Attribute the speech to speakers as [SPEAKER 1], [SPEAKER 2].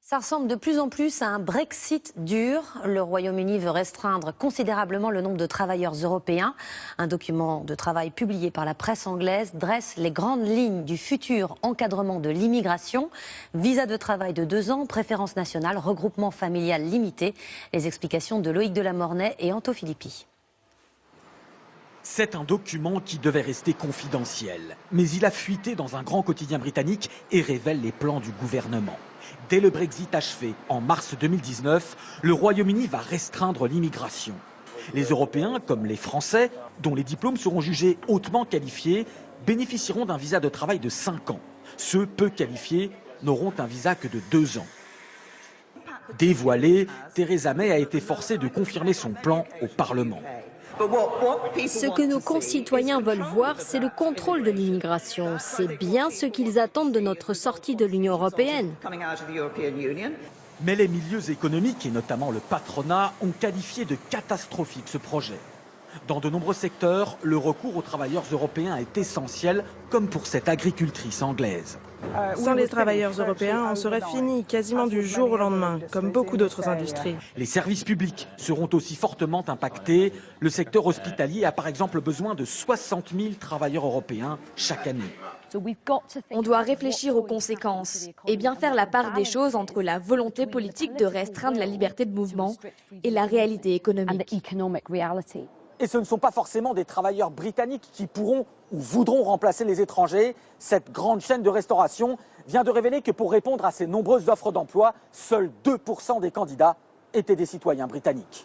[SPEAKER 1] Ça ressemble de plus en plus à un Brexit dur. Le Royaume-Uni veut restreindre considérablement le nombre de travailleurs européens. Un document de travail publié par la presse anglaise dresse les grandes lignes du futur encadrement de l'immigration. Visa de travail de 2 ans, préférence nationale, regroupement familial limité. Les explications de Loïc Delamornay et Anto Filippi.
[SPEAKER 2] C'est un document qui devait rester confidentiel, mais il a fuité dans un grand quotidien britannique et révèle les plans du gouvernement. Dès le Brexit achevé, en mars 2019, le Royaume-Uni va restreindre l'immigration. Les Européens, comme les Français, dont les diplômes seront jugés hautement qualifiés, bénéficieront d'un visa de travail de 5 ans. Ceux peu qualifiés n'auront un visa que de 2 ans. Dévoilée, Theresa May a été forcée de confirmer son plan au Parlement.
[SPEAKER 3] Ce que nos concitoyens veulent voir, c'est le contrôle de l'immigration. C'est bien ce qu'ils attendent de notre sortie de l'Union européenne.
[SPEAKER 2] Mais les milieux économiques, et notamment le patronat, ont qualifié de catastrophique ce projet. Dans de nombreux secteurs, le recours aux travailleurs européens est essentiel, comme pour cette agricultrice anglaise.
[SPEAKER 4] Sans les travailleurs européens, on serait fini quasiment du jour au lendemain, comme beaucoup d'autres industries.
[SPEAKER 2] Les services publics seront aussi fortement impactés. Le secteur hospitalier a par exemple besoin de 60 000 travailleurs européens chaque année.
[SPEAKER 5] On doit réfléchir aux conséquences et bien faire la part des choses entre la volonté politique de restreindre la liberté de mouvement et la réalité économique.
[SPEAKER 6] Et ce ne sont pas forcément des travailleurs britanniques qui pourront ou voudront remplacer les étrangers. Cette grande chaîne de restauration vient de révéler que pour répondre à ces nombreuses offres d'emploi, seuls 2% des candidats étaient des citoyens britanniques.